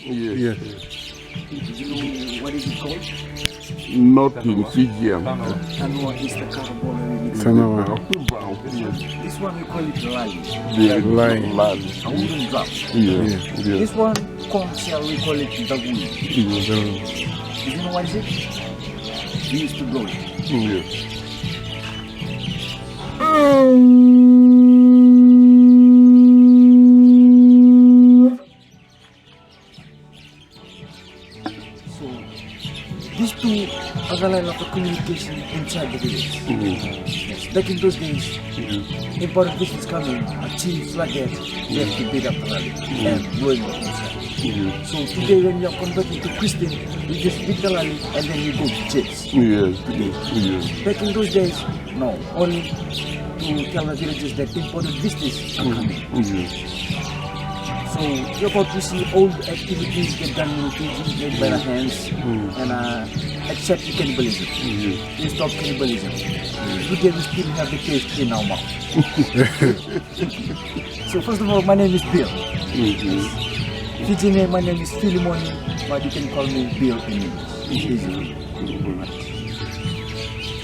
Yes. Do you know what is it called? Not in Fijian. Tanua is the carbon. This one we call it lali. Lali. A wooden drum. Yes. This one commercial we call it dagui. Do you know what is it? We used to blow it. Yes. So these two are the line of the communication inside the village. Yes. Back in those days, important business coming, a chief like that, they have to build up the rally and blowing up inside. So today when you are converting to Christian, you just beat the rally and then you go to church. Yes. Today. Yes. Back in those days, no, only to tell the villagers that important business are coming. Yes. So you're about to see old activities get done in Fiji, made by the hands, and accept cannibalism. We stop cannibalism. Today we still have the taste in our mouth. So first of all, my name is Bill. Fiji name, my name is Philemon, but you can call me Bill in English. Easy.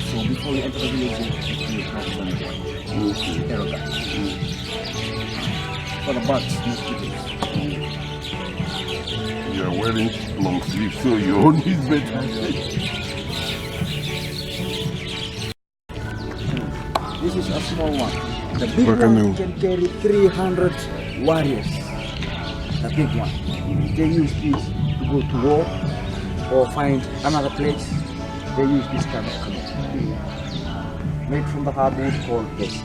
So before you enter the village, you have some arrogant. For the bugs, You are wearing long sleeves, so your own is better. This is a small one. The big one can carry 300 warriors. The big one. They use this to go to war or find another place. They use this kind of canoe. Made from the hardwood called desi.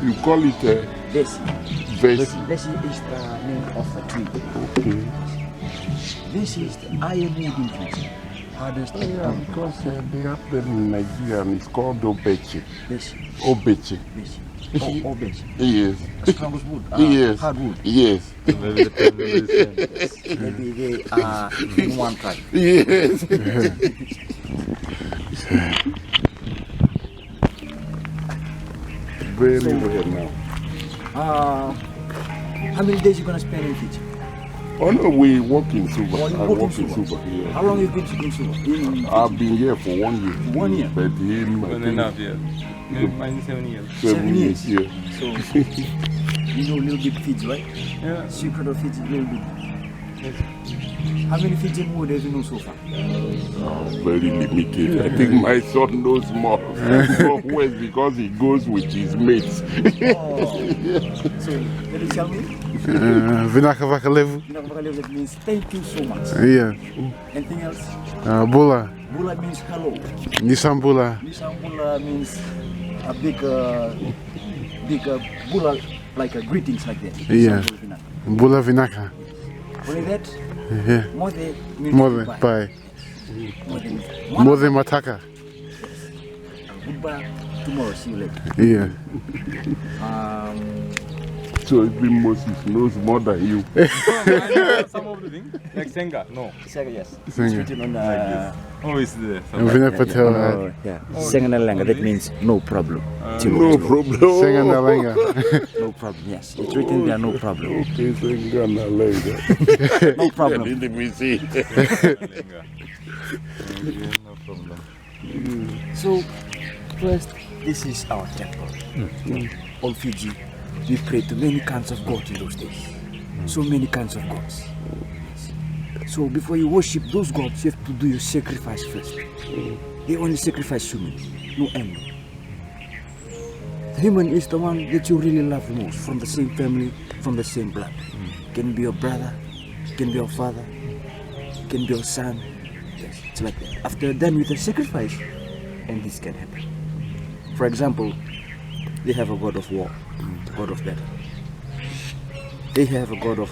You call it a Desi. vesi. Desi is the name of a tree. Okay. This is the iron wood in Fiji. Hardest Yeah, because they have them in Nigeria and it's called obeche. Desi. Obeche. Desi. Or desi. Yes. The strongest wood. Yes. Hardwood. Yes. Maybe they are in one tribe. Yes. Very well now. How many days you gonna spend in Fiji? Oh no, we work in Suva. Oh, you I work in work in Suva. Suva. Yeah. How long you been in Suva? I've been here for 1 year. 1 year? But him, I think, 1.5 years. Mine 7 years. 7 years? Yeah. So, you know a little bit Fiji, right? Yeah. Secret of Fiji, little bit. How many Fijian wood have you know so far? Oh, very limited. I think my son knows more of West because he goes with his mates. So, can you tell me? Vinaka Vakalevu. That means thank you so much. Yeah. Anything else? Bula. Bula means hello. Nisambula. Nisambula means a big bula, like a greetings like that. Yeah. Bula Vinaka. Only that? Yeah. Mode means Mother. goodbye. Bye. Mode. Mother Mataka. Goodbye. Tomorrow, see you later. Yeah. So even Moses knows more than you. Some of the things, like Senga, no. Senga, yes. Senga. It's written on Oh, it's there. Vina Patel. yeah. Senga Langa, that means no problem. No problem. Senga Nalanga. No problem, yes. It's written there, no problem. Okay, Senga Nalanga. No problem. Let me see. No problem. So, first, this is our temple. On Fiji, we pray to many kinds of gods in those days. So many kinds of gods. So before you worship those gods, you have to do your sacrifice first. They only sacrifice human, no animal. The human is the one that you really love the most, from the same family, from the same blood. Can be your brother, can be your father, can be your son. Yes, it's like that. After done with the sacrifice, and this can happen. For example, they have a god of war, god of battle. They have a god of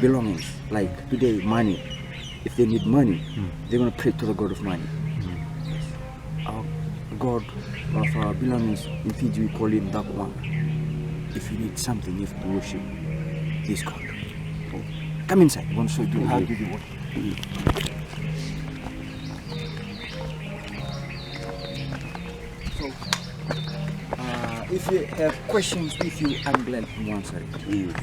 belongings, like today, money. If they need money, they're going to pray to the god of money. Our god of belongings in Fiji, we call him Dakwan. If you need something, you have to worship this god. Come inside, I want to show you how to do the work. If you have questions with you, I'm glad to answer it.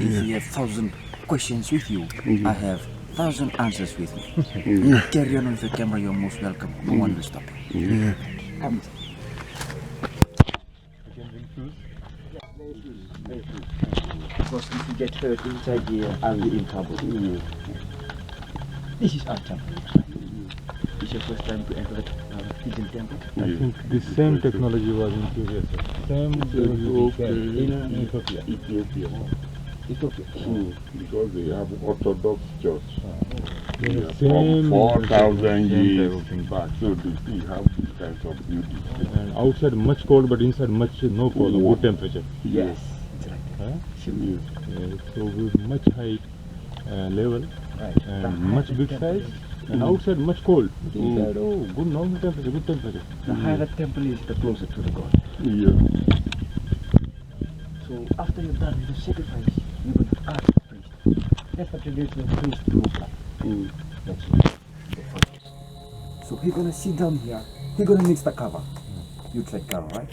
If you have 1,000 questions with you, I have 1,000 answers with me. Carry on with the camera, you're most welcome. No one will stop you. Yeah. Come. Because if you get hurt inside here, I'll be in trouble. This is our temple. It's your first time to enter the Fijian temple? I think the same technology was in previous year. Same technology in Ethiopia. Ethiopia. Because they have Orthodox Church. Yeah, From same 4,000 years everything. back, so they still have these kinds of buildings. And outside much cold, but inside much no cold, good temperature. Yes. It's like that. Yes. So with much high level Right. and much big size, and outside much cold. But inside, oh, good normal temperature, good temperature. The higher the temple is, the closer to the God. Yeah. So after you've done the sacrifice, you're going to ask the priest. That's the traditional priest to look like. That's it. So he's going to sit down here. He's going to mix the kava. You tried kava, right?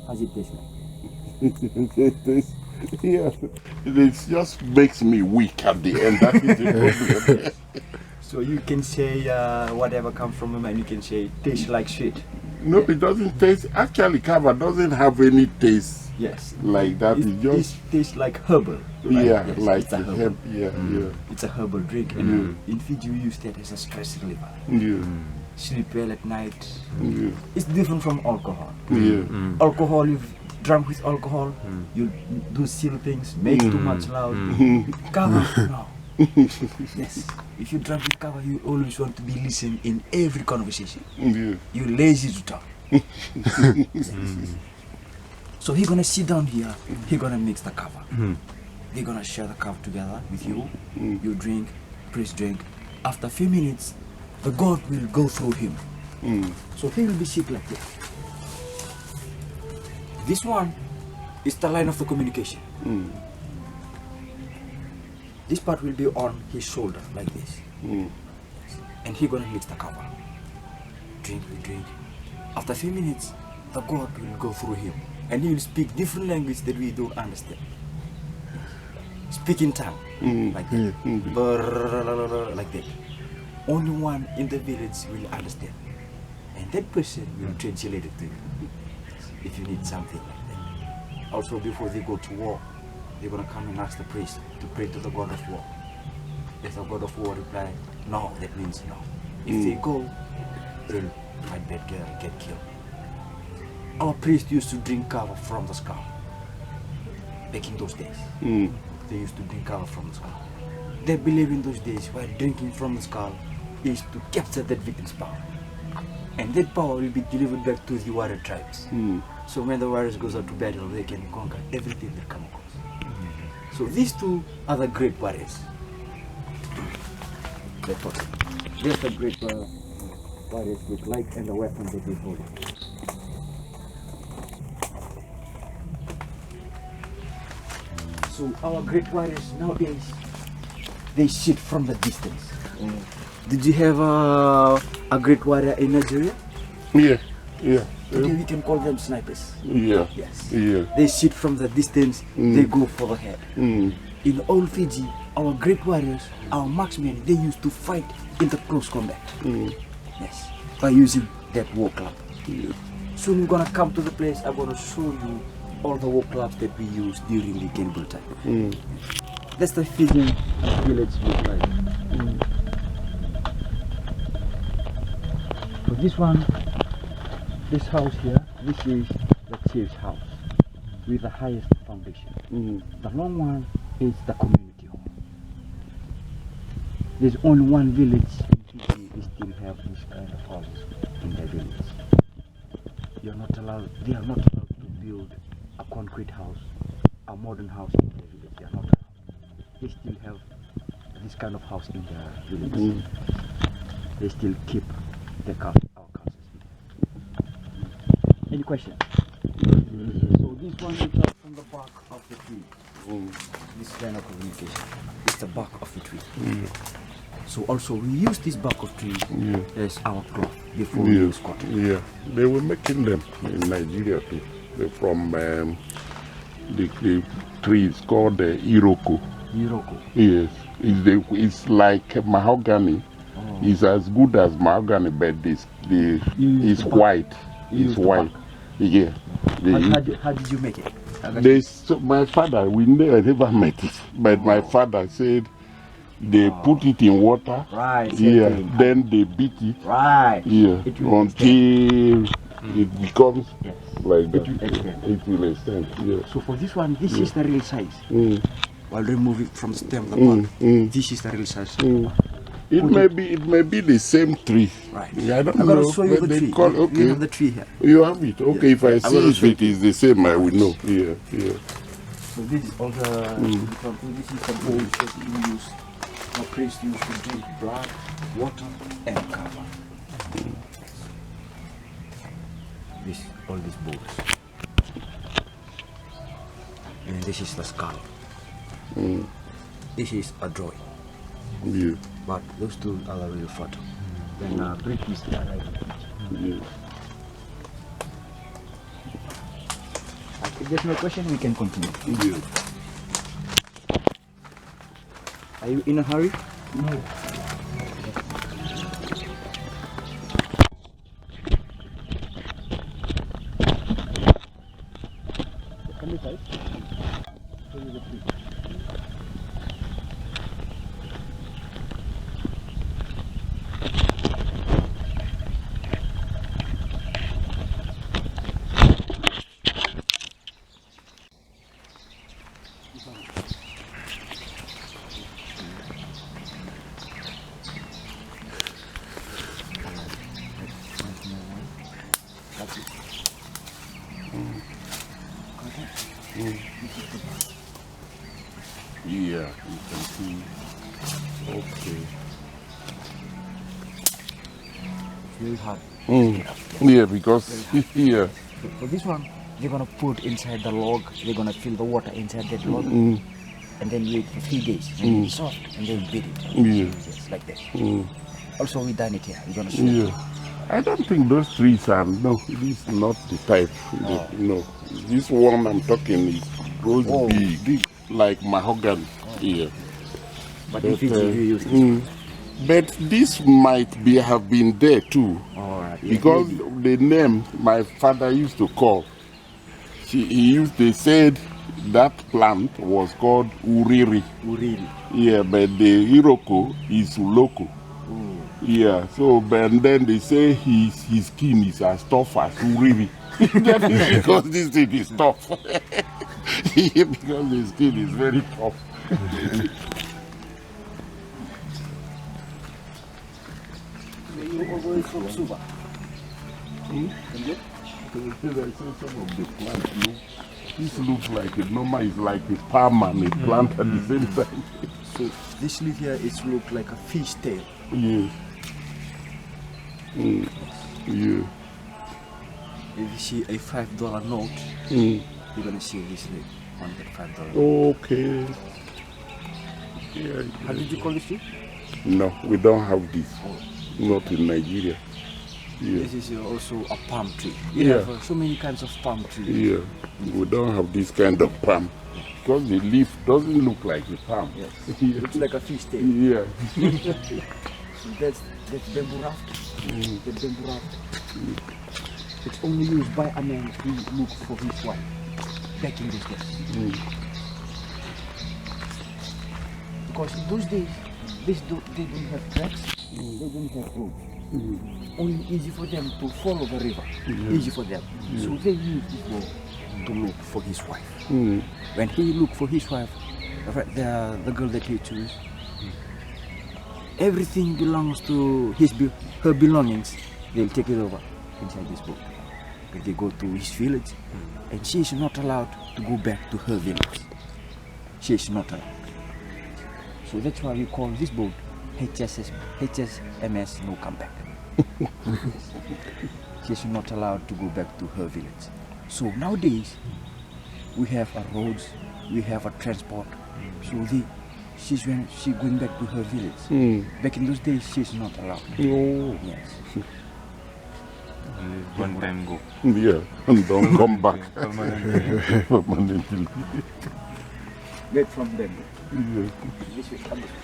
How's it taste like? Yeah. It just makes me weak at the end. That is the problem. So you can say whatever comes from him, and you can say tastes like shit. No, it doesn't taste. Actually, kava doesn't have any taste Yes. like that. It It just tastes like herbal. Right? yeah, Yes, like it's a herbal. hemp. Yeah, It's a herbal drink, and in Fiji we use that as a stress reliever. yeah, Sleep well at night. yeah, It's different from alcohol. yeah, Alcohol, you've drunk with alcohol, you do silly things, make too much loud. Kava, no. Yes. If you drink with kava, you always want to be listening in every conversation. yeah. You're lazy to talk. So he's gonna sit down here, he's gonna mix the kava. They're gonna share the kava together with you. You drink, priest drink. After a few minutes, the God will go through him. So he will be sick like this. This one is the line of the communication. This part will be on his shoulder like this. And he's gonna mix the kava. Drink, we drink. After a few minutes, the God will go through him. And he will speak different language that we don't understand. Speak in tongue, like that. Brrrr, like that. Only one in the village will understand. And that person will translate it to you. If you need something like that. Also, before they go to war, they're going to come and ask the priest to pray to the God of war. If the God of war reply, no, that means no. If they go, they'll fight that girl and get killed. Our priest used to drink kava from the skull. Back in those days, they used to drink kava from the skull. They believe in those days while drinking from the skull is to capture that victim's power. And that power will be delivered back to the warrior tribes. So when the warriors goes out to battle, they can conquer everything they come across. So these two are the great warriors. That's what. They're the great warriors with light and the weapons that they hold. So our great warriors nowadays, they sit from the distance. Did you have a great warrior in Nigeria? Yeah, yeah, Today we can call them snipers. yeah, Yes. yeah. They sit from the distance, they go for the head. In old Fiji, our great warriors, our marksmen, they used to fight in the close combat. Yes, by using that war club. Soon we're gonna come to the place, I'm gonna show you all the war clubs that we use during the cannibal time. That's the Fijian village look like. So this one, this house here, this is the chief's house with the highest foundation. The long one is the community hall. There's only one village in Fiji we still have this kind of houses in their village. They are not allowed to build a concrete house, a modern house in their village. They are not allowed. They still have this kind of house in their village. They still keep our cultures. Any questions? So this one we got from the bark of the tree. This kind of communication. It's the bark of the tree. So also we use this bark of tree as our cloth before we use cotton. Yeah, they were making them in Nigeria too. from the tree is called Iroko. Iroko. Yes, it's like mahogany. It's as good as mahogany, but it's white. It's white. Yeah. How did you make it? My father, we never met it, but my father said they put it in water. Right. Yeah. Then they beat it. Right. Yeah. Until it becomes like that. It will extend. It will extend. Yeah. So for this one, this is the real size. I'll remove it from the stem. This is the real size. It may be the same tree. Right. I don't I'm know. going to show you the tree. Okay. You have the tree here. You have it. Okay. If I see if it is the same, I will know. Yeah. So this is all the this is the bowls that we use. The priest used to drink blood, water, and cover. All these bowls. And this is the skull. This is a drawing. Yeah. But those two are the real photo. Then break this guy right. Yeah. If there's no question, we can continue. Yeah. Are you in a hurry? No. Yeah, you can see. Okay. It's very hard. Yeah, because here. For this one, they're gonna put inside the log. They're gonna fill the water inside that log, and then wait for 3 days. And it's soft, and then beat it. Yeah. Yes, like that. Also, we done it here. We're gonna show. Yeah. I don't think those trees are, no, this is not the type. No. This one I'm talking grows big, like mahogany. Yeah. But in Fiji, you use this. But this might have been there too. All right. Yeah, Because the name my father used to call, they said that plant was called Uriri. Uriri. Yeah, but the Iroko is Uloko. Yeah, so but then they say his skin is as tough as Uriri. That is because this thing is tough. Yeah, because the skin is very tough. You always from Suba. Some of the plants this looks like a normal, it's like a palm and a plant at the same time. So this leaf here, it looks like a fish tail. Yes. Yeah. If you see a $5 note, you're gonna see this leaf on that $5. Okay. Yeah. How did you call this tree? No, we don't have this. Not in Nigeria. Yeah. This is also a palm tree. Yeah. Have so many kinds of palm trees. Yeah. We don't have this kind of palm. Because the leaf doesn't look like a palm. Yes. Yeah. It's like a fish tail. Yeah. So that's bamboo raft. The bamboo raft. It's only used by a man who looks for his wife back in those days. Because in those days, they don't have tracks, they don't have roads. Only easy for them to follow the river. Easy for them. So they use this boat to look for his wife. When he looked for his wife, the girl that he chose, everything belongs to her belongings. They'll take it over inside this boat. When they go to his village, and she is not allowed to go back to her village. She is not allowed. So that's why we call this boat HSMS No Comeback. She is not allowed to go back to her village. So nowadays, we have a roads, we have a transport. So she's going back to her village. Back in those days, she's not allowed. Oh. Yes. One time go. Yeah, and don't come back Permanently. permanently. Wait from them. Yeah. This way, come this way.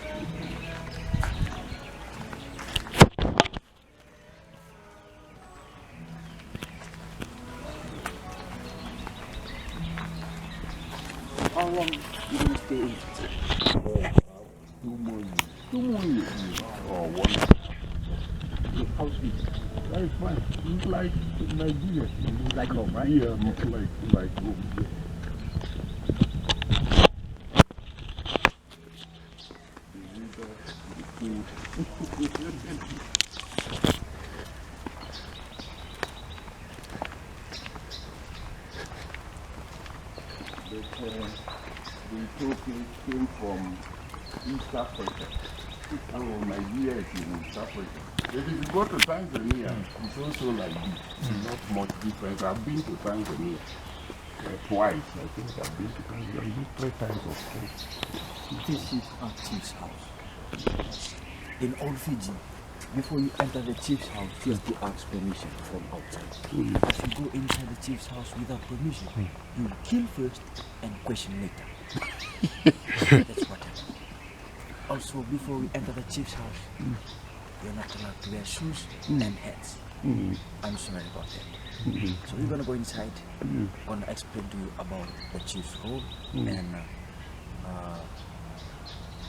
How long you gonna stay in? 2 more years. 2 more years. Or 1. The house is That's fine. It's like Nigeria. like home, right? Yeah, like home. Yeah. The Ethiopians came from East Africa. Nigeria is in East Africa. If you go to Tanzania, it's also like this. Not much difference. I've been to Tanzania twice. I think I've been to Tanzania. I've been 3 times or 4. This is our chief's house. In old Fiji, before you enter the chief's house, you have to ask permission from outside. If you go inside the chief's house without permission, you kill first and question later. That's what happens. Also, before we enter the chief's house, you're not allowed to wear shoes and hats. I'm sorry about that. So we're gonna go inside. Gonna explain to you about the chief's role and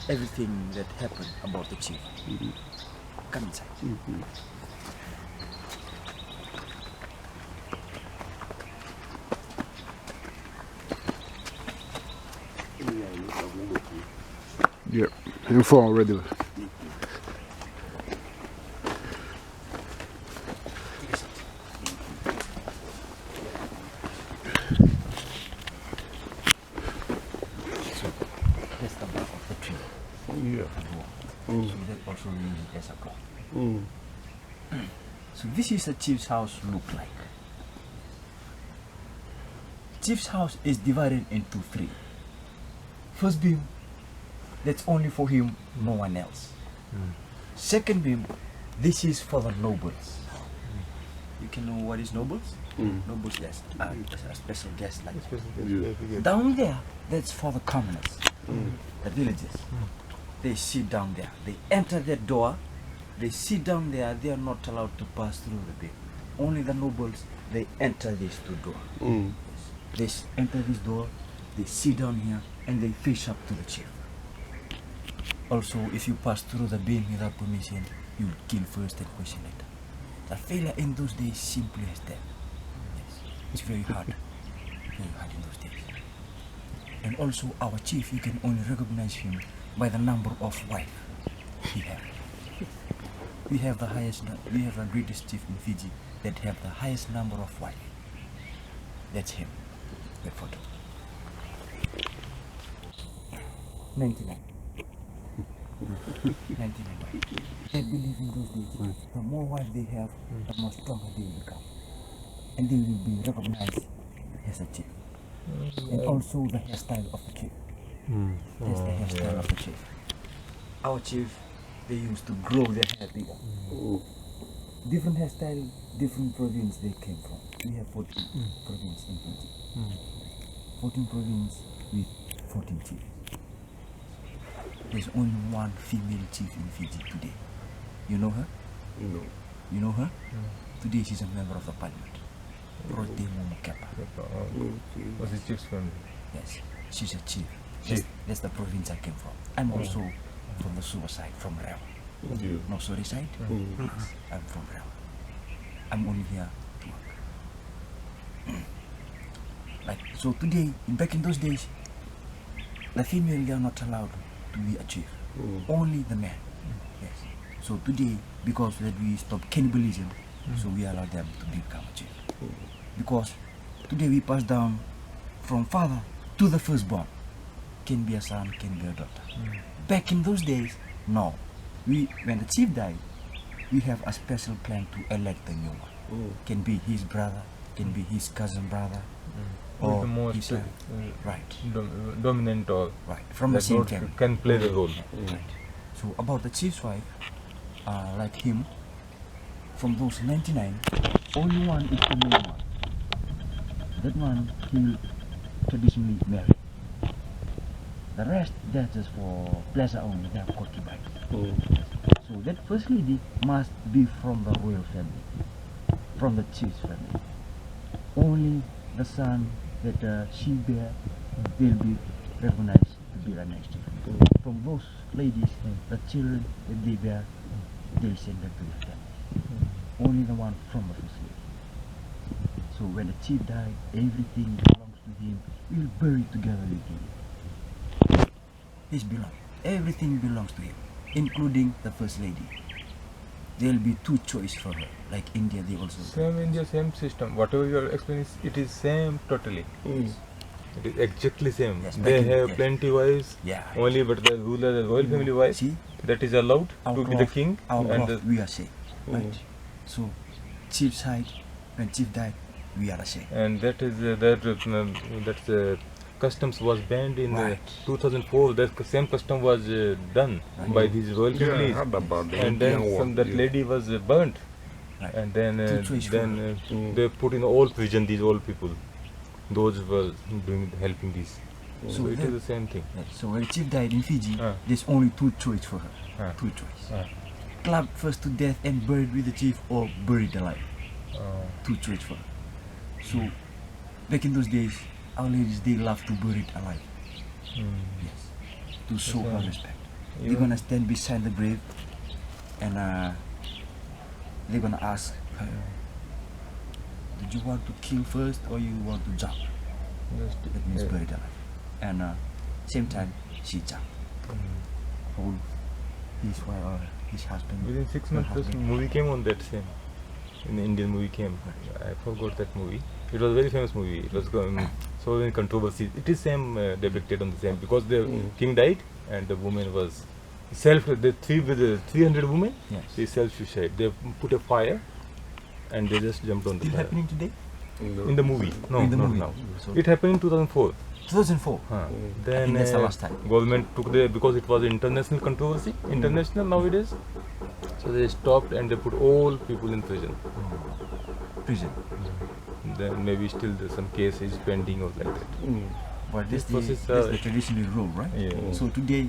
everything that happened about the chief. Come inside. Yep. Info already. That's the bark of the tree. Yeah. So that also use it as a clock. So this is a chief's house look like. Chief's house is divided into 3. First beam, that's only for him, no one else. Second beam, this is for the nobles. You can know what is nobles? Nobles, yes, a special guest like that. Yeah. Down there, that's for the commoners, the villagers. They sit down there. They enter that door. They sit down there. They are not allowed to pass through the beam. Only the nobles, they enter this door. They enter this door. They sit down here and they face up to the chief. Also, if you pass through the beam without permission, you will kill first and question later. The failure in those days simply as that. Yes. It's very hard. Very hard in those days. And also our chief, you can only recognize him by the number of wives he has. We have the greatest chief in Fiji that have the highest number of wives. That's him. The photo. 99. 99 wives. They believe in those days. The more wives they have, the more stronger they will become. And they will be recognized as a chief. And also the hairstyle of the chief. That's the hairstyle of the chief. Our chief, they used to grow their hair bigger. Different hairstyle, different province they came from. We have 14 provinces in Fiji. 14 provinces with 14 chiefs. There's only one female chief in Fiji today. You know her? No. You know her? Today she's a member of the parliament. Rote Mumukapa. Was the chief's family? Yes, she's a chief. Chief. That's the province I came from. I'm also from the Suva side, from Rewa. Yeah. No, sorry side. Yes, I'm from Rewa. I'm only here to work. Like, so today, back in those days, the female, they are not allowed to be a chief. Only the man. Yes. So today, because that we stop cannibalism, so we allow them to become a chief. Because today we pass down from father to the firstborn. Can be a son, can be a daughter. Back in those days, no. When the chief died, we have a special plan to elect the new one. Can be his brother, can be his cousin brother, or the most his right. Dominant or Right, from the that same role family. can play the role. Right. So about the chief's wife, like him, from those 99, only one is the main one. That one he will traditionally marry. The rest, that's just for pleasure only. They are concubines. So that first lady must be from the royal family, from the chief's family. Only the son that she bear will be recognized to be the next chief. From those ladies, the children that they bear, they send them to the family. Only the one from the first lady. So when the chief died, everything belongs to him. We'll bury together with him. His belong. Everything belongs to him, including the first lady. There'll be two choice for her. Like India, they also. Same India, same system. Whatever you are explaining, it is same totally. It is exactly same. Yes, They back in- have yes. plenty wives. Yeah. Only but the ruler, the royal family wife, See, that is allowed to be the king. Our And cloth, we are safe, right? So, chief side, when chief died, we are the same. and that is that customs was banned in Right. 2004. That same custom was done by these royal Yeah, I families. heard about the And then Indian one. that yeah. lady was burnt. Right. And then Two choice for they put in all prison these old people. Those were doing helping these. So So it then- is the same thing. Right. So when chief died in Fiji, Ah. there's only two choice for her. Ah. Two choice. Ah. Clubbed first to death and buried with the chief, or buried alive. Two choice for her. So back in those days, our ladies they love to bury it alive. Yes. To show her Okay. respect. They're Even- gonna stand beside the grave and they're gonna ask her, did you want to kill first or you want to jump? That means buried alive. And same time she jumped. Oh, his husband. Within 6 her months, this husband. movie came on that same. In the Indian movie came. I forgot that movie. It was a very famous movie. It was so many controversies. It is same depicted on the same because the king died and the woman was the 300 women. Yes. They self-suicide. They put a fire and they just jumped on the Still fire. happening today? In the movie. No, In the not movie. now. So It happened in 2004. 2004. Then think that's the last time. government took because it was international controversy, international nowadays. So they stopped and they put all people in prison. Prison. Then maybe still there's some case is pending or like that. But This that's process, the traditional rule, right? Yeah. So today,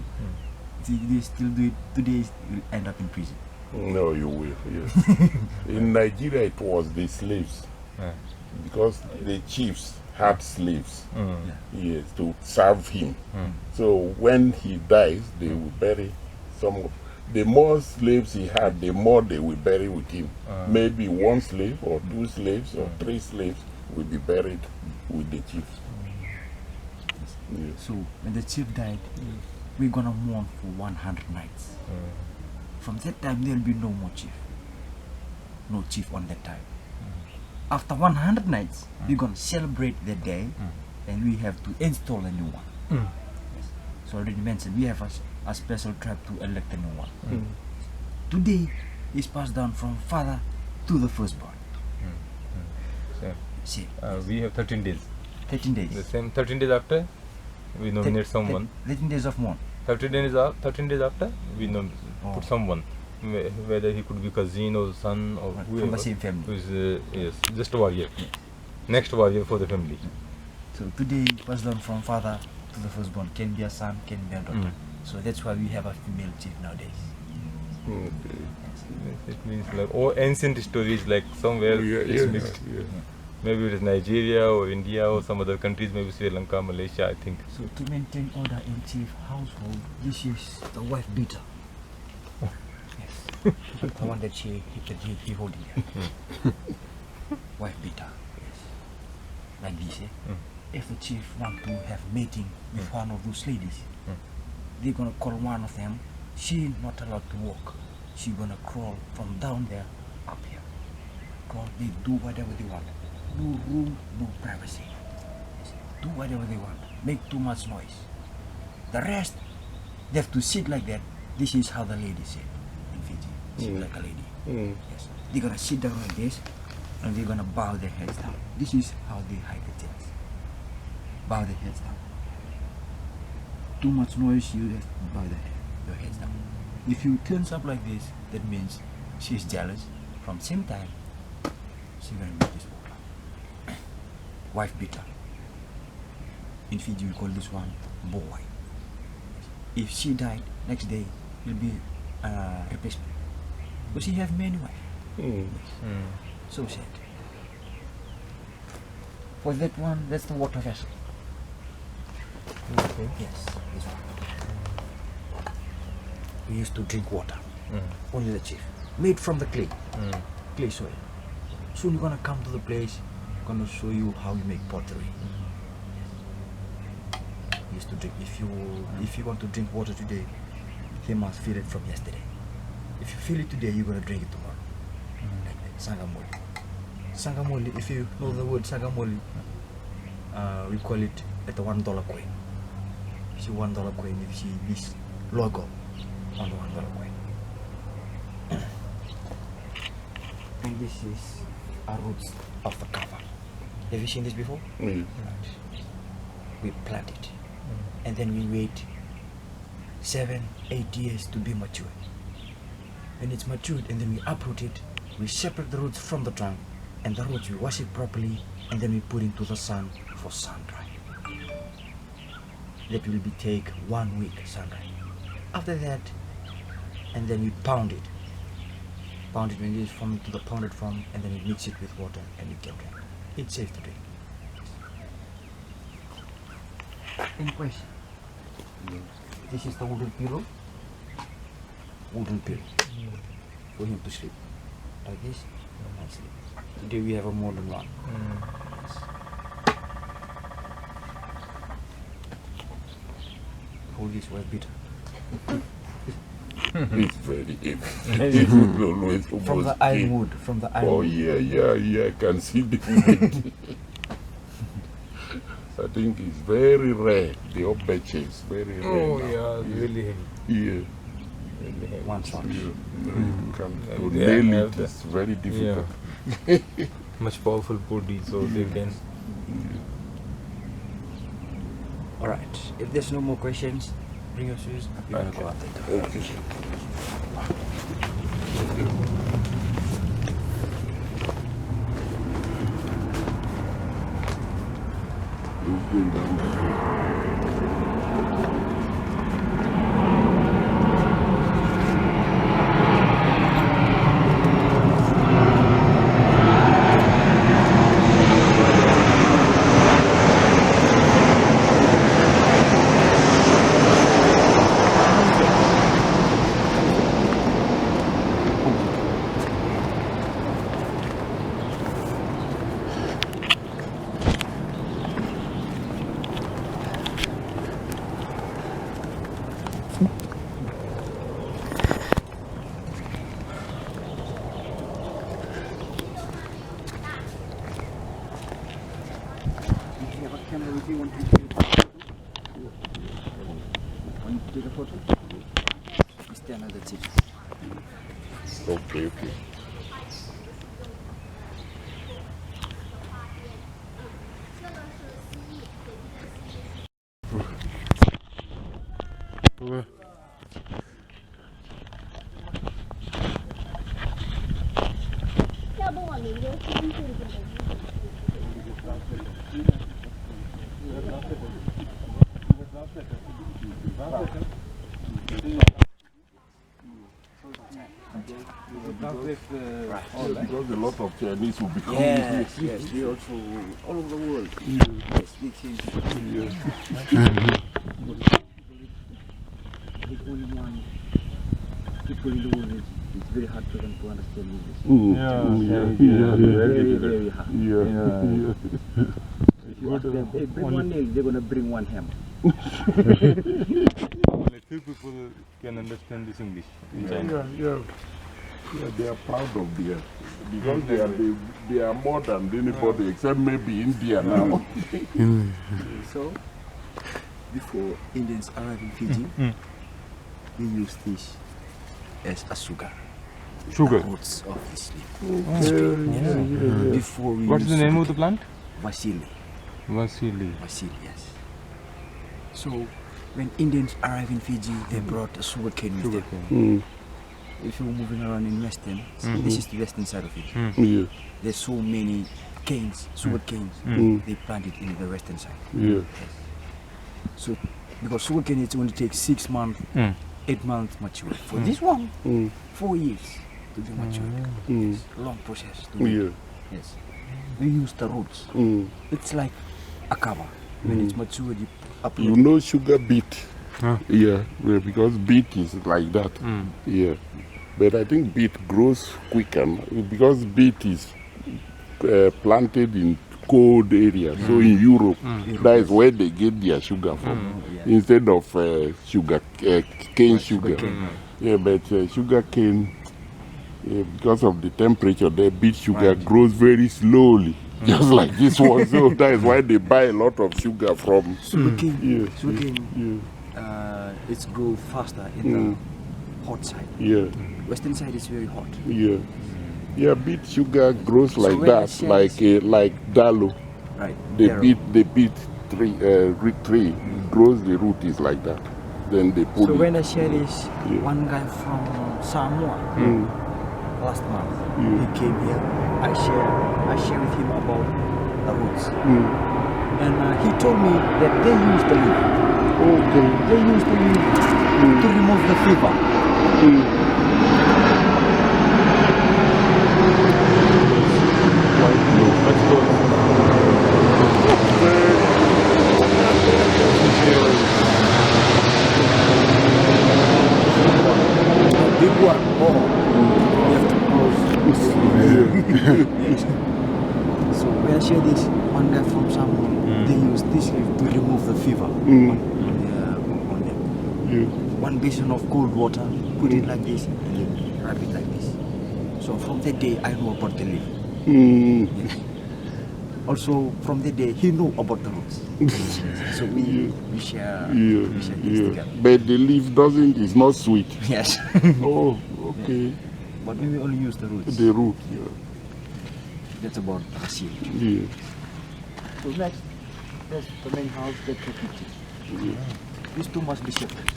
they still do it. Today you'll end up in prison. No, you will. Yes. In Nigeria, it was the slaves because the chiefs had slaves. Yes, to serve him. So when he dies, they will bury some. The more slaves he had, the more they will bury with him. Maybe one slave or two slaves or three slaves will be buried with the chief. Yes. So when the chief died, we're gonna mourn for 100 nights. From that time, there'll be no more chief. No chief on that time. After 100 nights, we're gonna celebrate the day, and we have to install a new one. Yes. So I already mentioned we have a special tribe to elect a new one. Today is passed down from father to the firstborn. So, See, we have 13 days. 13 days. The same 13 days after we nominate someone. 13 days of mourn. 13 days after we put someone, whether he could be cousin or son or Right, whoever. from the same family. Who is yes, just a warrior. Next warrior for the family. So today passed down from father to the firstborn. Can be a son, can be a daughter. So that's why we have a female chief nowadays. It means like all ancient stories like somewhere it's mixed. Maybe it is Nigeria or India or some other countries, maybe Sri Lanka, Malaysia, I think. So to maintain order in chief household, this is the wife beater. Yes. The one that he holding here. Wife beater. Yes. Like this, eh? If the chief want to have mating with one of those ladies, they're gonna call one of them. She not allowed to walk. She gonna crawl from down there up here. Crawl, they do whatever they want. No room, no privacy. Yes. Do whatever they want. Make too much noise. The rest, they have to sit like that. This is how the ladies sit in Fiji. Sit like a lady. Yes. They're gonna sit down like this, and they're gonna bow their heads down. This is how they hide the tails. Bow their heads down. Too much noise, you have to bow your heads down. If you turns up like this, that means she's jealous. From same time, She's gonna make this water. Wife beater. In Fiji, we call this one boy. If she died, next day will be replacement. But she have many wives. So sad. For that one, that's the water vessel. Okay. Yes, this one. We used to drink water. Only the chief. Made from the clay. Clay soil. Soon you're gonna come to the place, gonna show you how you make pottery. We used to drink. If you want to drink water today, they must fill it from yesterday. If you fill it today, you're gonna drink it tomorrow. Like that. Sangamoli. Sangamoli, if you know the word sangamoli, we call it at the $1 coin. You see $1 coin, you see this logo on the $1 coin. And this is our roots of the cover. Have you seen this before? Right. We plant it. And then we wait 7-8 years to be mature. When it's matured and then we uproot it, we separate the roots from the trunk, and the roots we wash it properly, and then we put it to the sun for sun dry. That will be take 1 week sun dry. After that, and then we pound it. Pound it when it is formed to the pounded form, and then we mix it with water and we can drink. It's safe to drink. Any question? This is the wooden pillow. Wooden pillow for him to sleep. Like this, and sleep. Today we have a modern one. Yes. Hold this while bitter. It's very heavy. Always From the ironwood. From the ironwood. Oh yeah, I can see the wood. I think it's very rare. The obeche is very rare. Oh now. yeah, really heavy. Yeah. Really heavy. One shot. You can to Yeah, nail it yeah. is very difficult. Much powerful body, so they can. Alright, if there's no more questions, bring your shoes. We're gonna go out there. Okay. Take a photo. Stand at the tip. Okay. Because a lot of Chinese will be coming here. Yes, we also all over the world. Yes, we came. People in the world, it's very hard for them to understand English. Very hard. If you ask them, hey, bring one nail, they're gonna bring one hammer. Only few people can understand this English in China. Yeah, they are proud of their, because they are more than anybody except maybe India now. So, before Indians arrived in Fiji, we used this as a sugar. Sugar. The roots of this leaf. Before we What's the used name to of the plant? Vasili. Vasili. Vasili, yes. So, when Indians arrived in Fiji, they brought a sugar cane with them. if you're moving around in Western, this is the western side of it. Yeah. There's so many canes, sugar canes, they planted in the western side. Yeah. So, because sugar cane it only takes 6 months, 8 months mature. For this one, 4 years to be matured. It's a long process. To Yeah. make. Yes. We use the roots. It's like a cover. When it's matured, you uproot. You know sugar beet? Yeah, well, because beet is like that. Yeah. But I think beet grows quicker because beet is planted in cold areas. So in Europe, that is where they get their sugar from. Instead of cane sugar. Yeah, but sugar cane, because of the temperature, the beet sugar grows very slowly. Just like this one, so that is why they buy a lot of sugar from. Sugarcane, it's grow faster in the hot side. Yeah, Western side is very hot. yeah, yeah. Beet sugar grows like when I that, share like dalo. Right. The There. beet tree grows. The root is like that. Then they pull So it. when I share this, one guy from Samoa last month, he came here. I share with him about the roots, and he told me that they use the leaf. Okay. They use the leaf to remove the fever. Big one. Oh, you have to close. So when I share this, one guy from Samoa, they use this leaf to remove the fever on them. Yeah. One basin of cold water, put it like this, and then wrap it like this. So from that day, I know about the leaf. Also, from that day, he knew about the roots. So we share this together. But the leaf is not sweet. Yes. Oh, okay. But we only use the roots. The root, yeah. That's about Brazil. Yeah. So next, that's the main house, that's the kitchen. These two must be separate.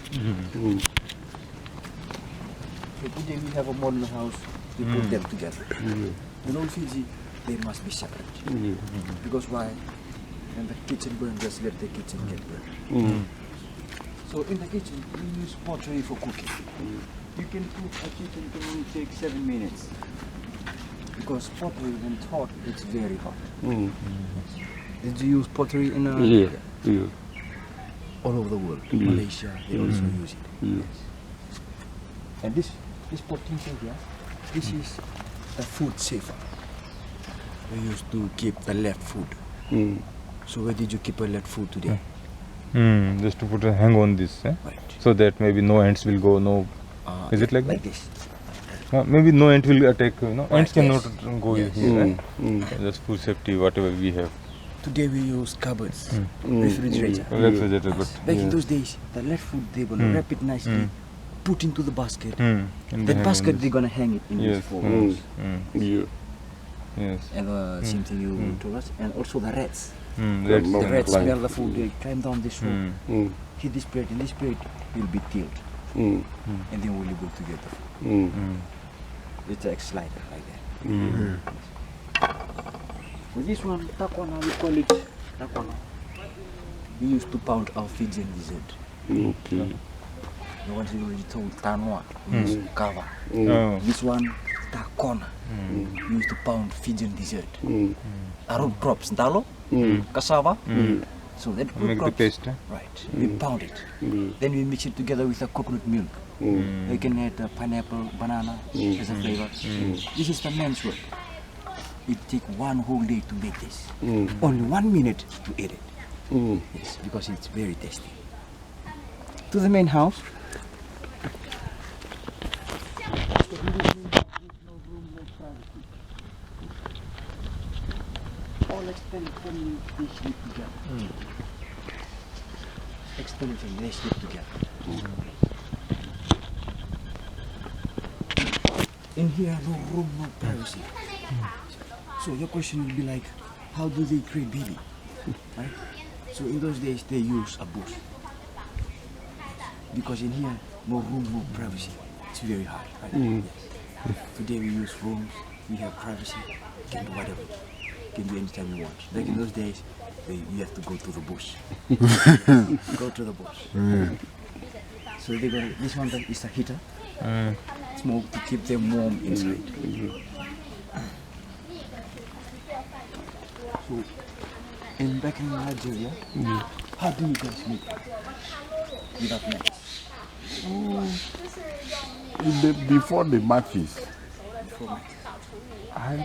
So today we have a modern house, we put them together. You know, Fiji, they must be separate. Because why? When the kitchen burns, just let the kitchen get burned. So in the kitchen, we use pottery for cooking. You can cook a chicken can only take 7 minutes. Because pottery, when it's hot, it's very hot. Did you use pottery in Yeah. all over the world? Malaysia, they also use it. And this potting thing here, this is a food saver. We used to keep the left food. So where did you keep your left food today? Just to put a hang on this, Right. so that maybe no ants will go. No, is it like Like that? this. Maybe no ant will attack. Ants cannot Yes. go Yes. here. Right? Just food safety, whatever we have. Today we use cupboards, refrigerator. Refrigerator, but Back in those days, the left food they gonna wrap it nicely, put into the basket. and they That hang basket on they're gonna hang it in Yes. these four walls. Yeah. Yes. And same thing you told us. And also the rats. That's No. The rats climb. smell the food, they climb down this rope, hit this plate, and this plate will be tilled. And then we'll go to get the food. It's a slider like that. For this one, takwana, we call it takwana. We used to pound our Fijian dessert. Okay. The ones we already told, tanwa, we used to cover. Oh. This one, takona, we used to pound Fijian dessert. Root crops, ntalo, cassava. So that root Make the crops, paste. right, we pound it. Then we mix it together with a coconut milk. You can add pineapple, banana as a flavor. This is the man's work. It takes one whole day to make this. Only 1 minute to eat it. Yes, because it's very tasty. To the main house. All extended family, they sleep together. Extended family, they sleep together. In here, no room, no privacy. So your question will be like, how do they create baby? Right? So in those days, they use a bush. Because in here, no room, no privacy. it's very hard. Right? Yes. Today we use phones, we have privacy, you can do whatever. You can do anytime you want. Back in those days, you have to go to the bush. Go to the bush. So they're gonna, this one is a heater. Smoke to keep them warm inside. So, and back in Nigeria, how do you guys meet? Without nets? Before the matches, I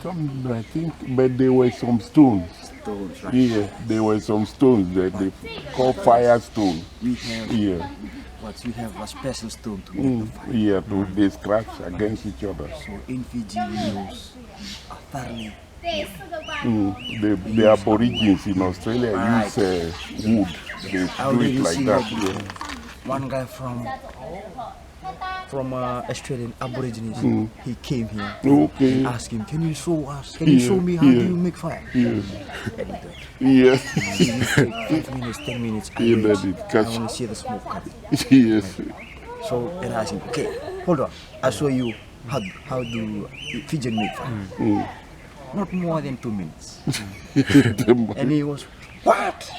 don't know, I think, but there were some stones. Stones, right? Yeah, there were some stones that they call firestone. We have, Yeah. we have a special stone to make the fire. Yeah, they scratch against each other. So in Fiji we use a thoroughly The Aborigines in Australia use wood. They do it like that. Yeah. One guy from Australian Aborigines, he came here and asked him, can you show us, can you show me how do you make fire? Yeah. And he did. Yeah. It take 5 minutes, 10 minutes, I Yeah, wait. let it catch. I want to see the smoke coming. Yes. So then I asked him, okay, hold on, I'll show you how do Fijian make fire. Not more than 2 minutes. And he was, what?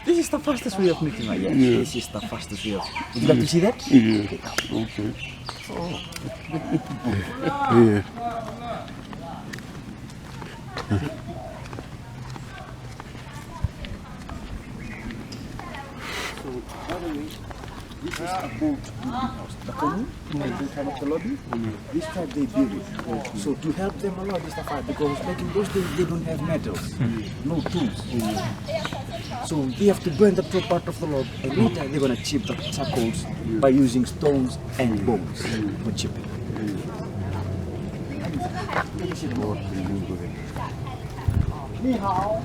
This is the fastest way of making fire. Yes, this is the fastest way of. Would you like to see that? Yeah. Okay. Okay. Yeah. This is a boat house. The canoe, the kind of the lobby, this type they build it. So to help them a lot is the fire because back in those days they don't have metals, no tools. So they have to burn the top part of the log and later they're going to chip the charcoals by using stones and bones for chipping. Ni hao.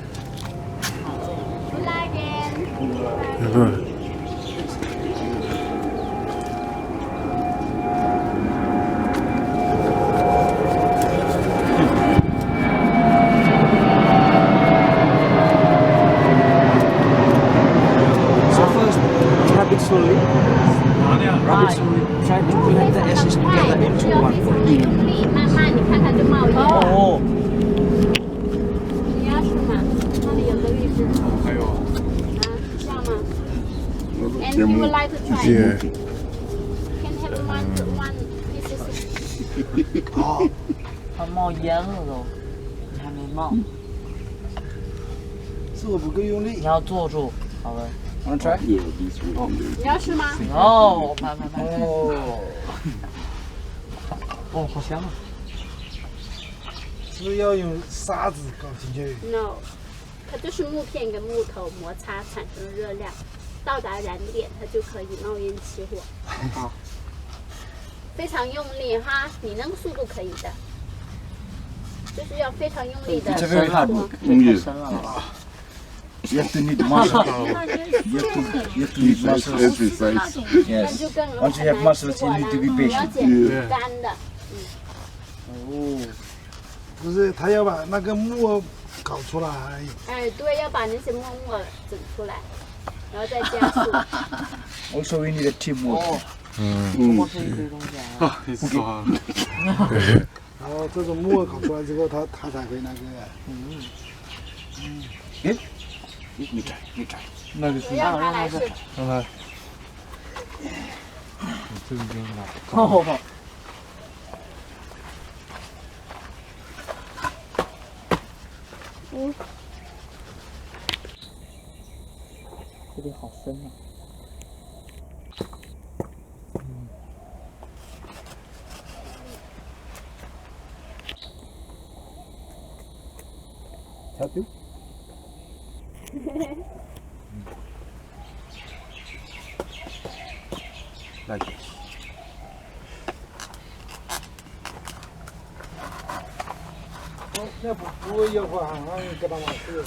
Slowly, rub it slowly, try to blend the ashes together into one point. 慢慢，你看它就冒烟了。哦，你要是嘛，那里有个浴室。还有啊，这样吗？And you would like to try? Yeah. Can have one. This is. 它冒烟了都，你还没冒，是我不够用力。你要坐住，好了。 Wanna try? Yeah, this way. 你要吃吗？哦，慢。哦，哦，好香啊！是不是要用沙子搞进去？ No，它就是木片跟木头摩擦产生热量，到达燃点它就可以冒烟起火。好，非常用力哈，你那个速度可以的，就是要非常用力的 It's a very hard work. 太深了。 You have to need muscle. You have to need muscles. Exercise. Yes. Once you have muscles, you need to be 你要 patient. 剪干的，哦，不是，他要把那个木搞出来。哎，对，要把那些沫沫整出来，然后再加速。 Also, we need a teamwork. 我是一堆东西啊。你说啊，然后这种木搞出来之后，他才会那个。你 try, 你 try. 那个是不要拿来试。让他，这个给你拿。哦，这里好深啊！Help you? Like this. Oh, 那不会要话，俺给他往事。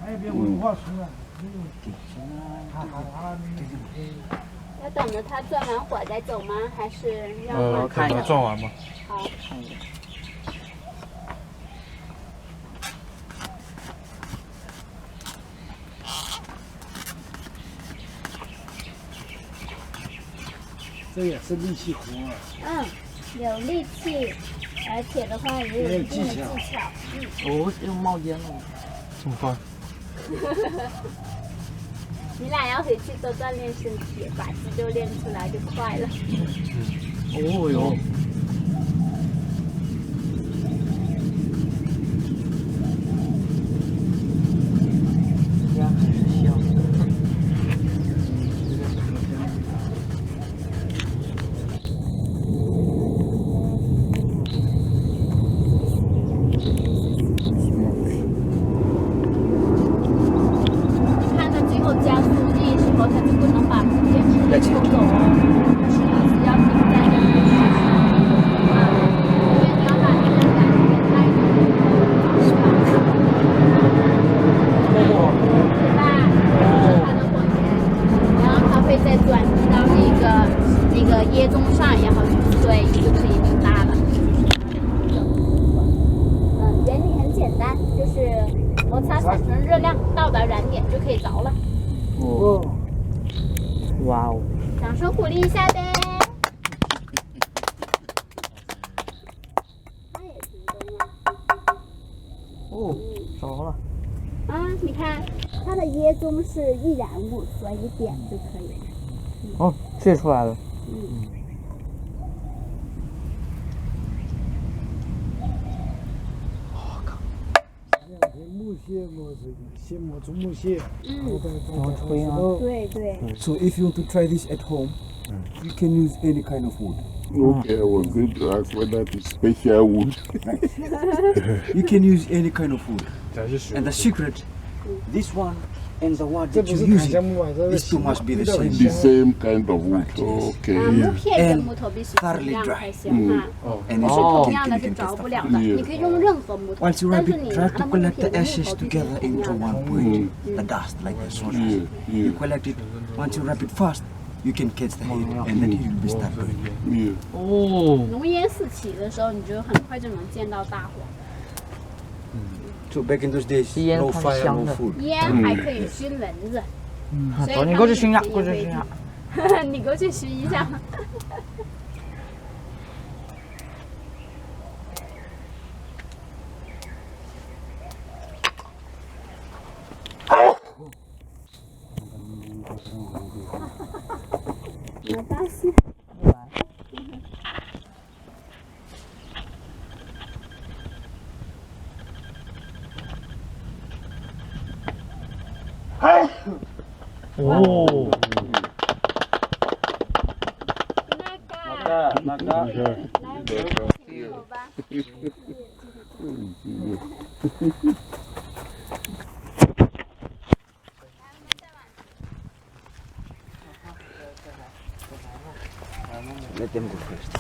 还有别文化书啊，要等着它转完火再走吗？还是要慢等它慢的？转完吧。好。这也是力气活。有力气，而且的话也有一定的技巧。哦，又冒烟了。这么快？你俩要回去多锻炼身体，把肌肉练出来就快了。哦哟。看到最后加速力时候，它就不能把电池抽走哦，是要停在那里。因为你要把那个燃料带走，是吧？对吧？这是它的火源，然后它会再转移到那个椰棕上，然后去吹，就可以溜大了。原理很简单，就是摩擦产生热量到达燃点就可以着了。哦，哇哦！掌声鼓励一下呗！它也停灯了。哦，着了。你看它的椰棕是易燃物，所以点就可以了。哦，泄出来了。木屑磨这个，先磨出木屑，然后再吹啊。对对。 So if you want to try this at home, you can use any kind of wood. Okay, I was going to ask whether it's special wood. You can use any kind of wood. 咱是学 And the secret, this one and the one 这 that 不 you 是 use 檀香木啊，这 these 是 two must be the 味道很 same. The 香。 same kind of wood. Okay. 木片跟 And 木头必须同样才行哈。 And 不 it's 是同 can, 样的 can, 是 can 着 test 不 the 了 fire. 的，你可以用任何木头， Once you 但 wrap 是 it, 你 try 拿 to 的木 collect 片 the 跟木 ashes 头必须 together 同 into 样的。 one point, the dust like the soldiers. You collect it. Once you wrap it fast, you can catch the heat, and then it will be start burning. Yeah. 哦，浓烟四起的时候，你就很快就能见到大火。 So back in those days, 烟 no 很 fire, 香 no 的。 food. 烟还可以熏蚊子，所以走，你他们过去熏下，以前过去也熏下。会你过去熏一下。我发现。哦，那个，来，我走吧。Let them go first.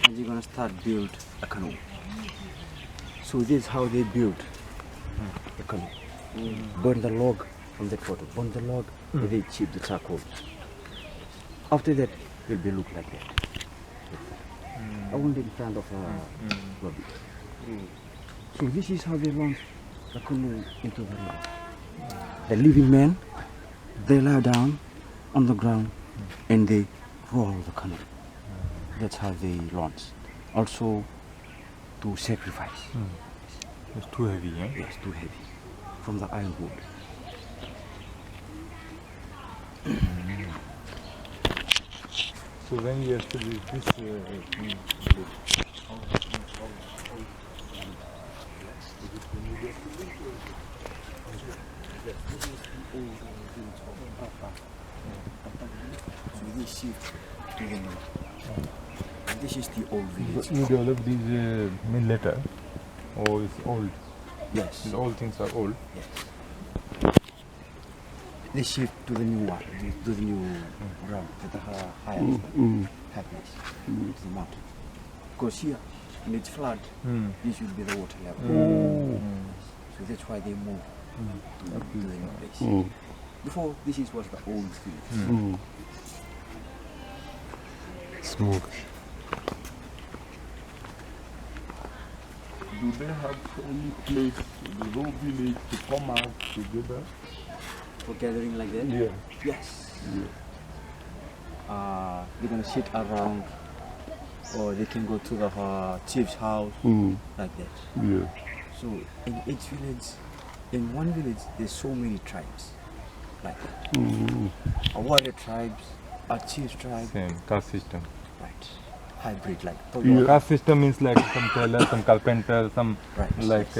And you're gonna start build a canoe. So this is how they build a canoe. Burn the log from that photo. Burn the log and they chip the charcoal. After that, it will be look like that. Only in front of a lobby. So this is how they launch the canoe into the river. The living men, they lie down on the ground and they roll the canoe. That's how they launch. Also to sacrifice. It's too heavy, eh? Yes, too heavy. From the iron wood. So when you establish this So this shift to the new. This is the old village. you develop these made later, or it's old? Yes. These all things are old. They shift to the new one, to the new ground, to the higher place, to the mountain. Because here, when it's flood, this will be the water level. So that's why they move to the new place. Before, this was the old village. Smooth. do they have any place in the whole village to come out together? For gathering like that? Yeah. Yes. Yeah. They're gonna sit around, or they can go to the chief's house, like that. Yeah. So in each village, in one village, there's so many tribes, like that. A warrior tribes, a chief tribe, Same caste system. right? Hybrid, like. Caste system means like some tailor, some carpenter, some Right. like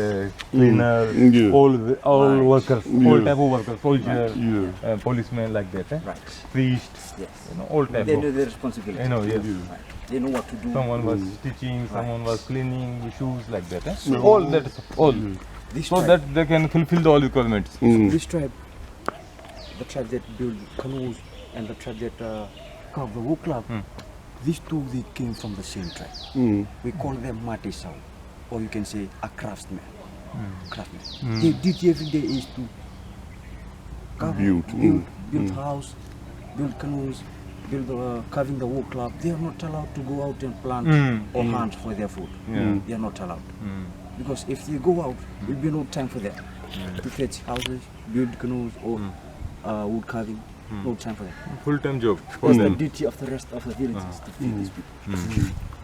cleaner, Yeah. all Right. workers, all type of workers, soldier, Yeah. policemen like that. Right. Priest, Yes. all type They of. know their responsibility. You know, yes. Right. They know what to do. Someone was stitching, someone was cleaning the shoes like that. No. All that, all. This So tribe, that they can fulfill the all requirements. this tribe, the tribe that build canoes and the tribe that carve the wood club, these two they came from the same tribe. We call them Matisau, or you can say a craftsman. Craftsman. They did every day is to carve, build house, build canoes, build carving the wood club. They are not allowed to go out and plant or hunt for their food. Yeah. They are not allowed. Because if they go out, there will be no time for them to fetch houses, build canoes, or wood carving. No time for them. Full-time job for It's the them. duty of the rest of the villages to feed these people.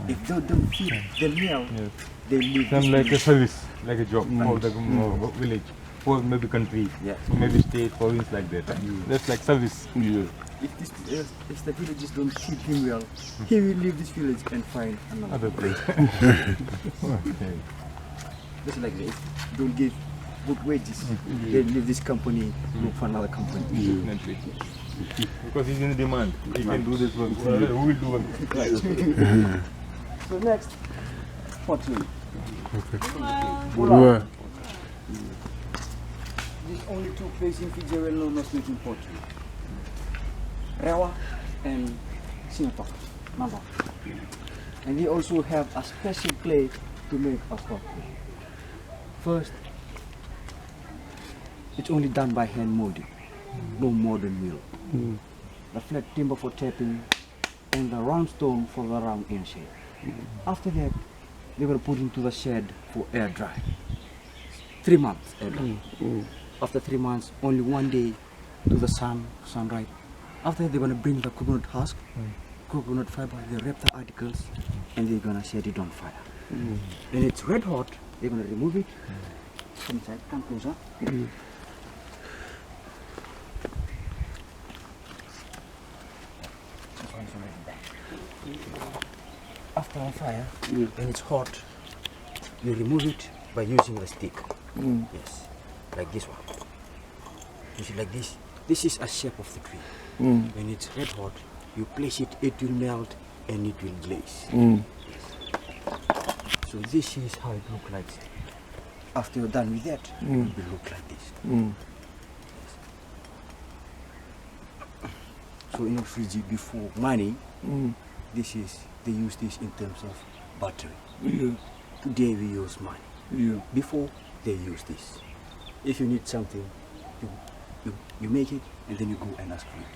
If they don't feed the meal, they leave. Some this like a village. service, like a job for the village, for maybe country, Yeah. for maybe state, province like that. That's like service. Yeah. If the villages don't feed him well, he will leave this village and find another. Other place. Okay. Just like this, don't give good wages. They leave this company, look for another company. Definitely. Because he's in demand. He can do this work. Who will do work? So next, pottery. Ouais. These only two places in Fiji well known as making pottery. Rewa and Singapore, number. And they also have a special clay to make a pottery. First, it's only done by hand molding, no modern mill. The flat timber for tapping and the round stone for the round end shape. After that, they were put into the shed for air dry. 3 months air dry. After 3 months, only one day to the sunlight. After that, they're gonna bring the coconut husk, coconut fiber, they wrap the articles, and they're gonna set it on fire. When it's red hot, they're gonna remove it. Come inside, come closer. After on fire, when it's hot, you remove it by using the stick. Yes, like this one. You see, like this. This is a shape of the tree. When it's red hot, you place it, it will melt and it will glaze. So this is how it looks like. After you're done with that, it will look like this. So in Fiji, before money, they use this in terms of bartering. Today we use money. Before they use this. If you need something, you make it and then you go and ask for it.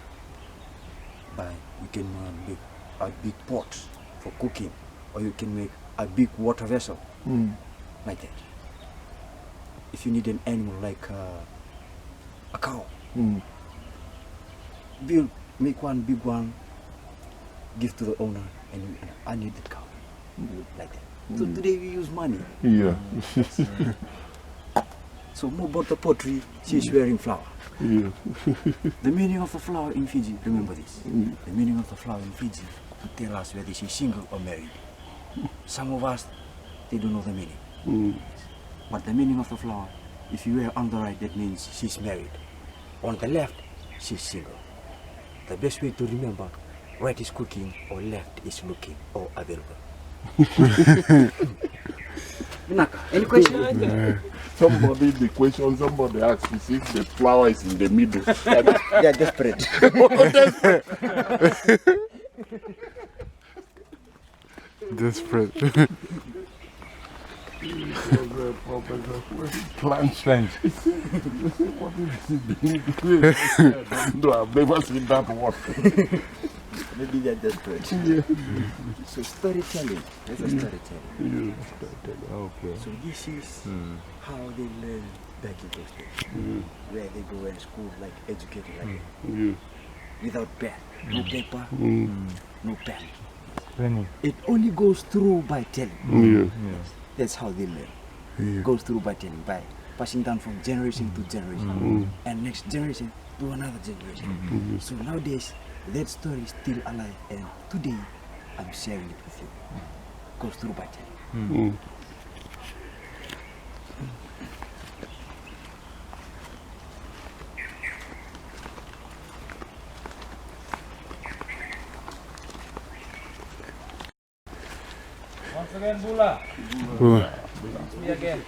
You can make a big pot for cooking, or you can make a big water vessel, like that. If you need an animal like a cow, make one big one, give to the owner, and I need that cow, like that. So today we use money. Yeah. So more about the pottery, she's wearing flower. Yeah. The meaning of the flower in Fiji, remember this. The meaning of the flower in Fiji to tell us whether she's single or married. Some of us, they don't know the meaning. But the meaning of the flower, if you wear on the right, that means she's married. On the left, she's single. The best way to remember, right is cooking or left is looking or available. Naka, any question? Somebody asked is if the flower is in the middle. They are desperate. Desperate. Plants. What is it? No, I've never seen that one. Maybe that's just good. So storytelling. That's a storytelling. Okay. So this is how they learn back in those days. Where they go in school, like educated like that. Yeah. Without pen. No paper, no pen. Penny. It only goes through by telling. Yeah. That's how they learn. Goes through by telling, by passing down from generation to generation. And next generation to another generation. So nowadays, that story is still alive, and today I'm sharing it with you. Goes through by telling. Once again, Bula. Bula. Me again.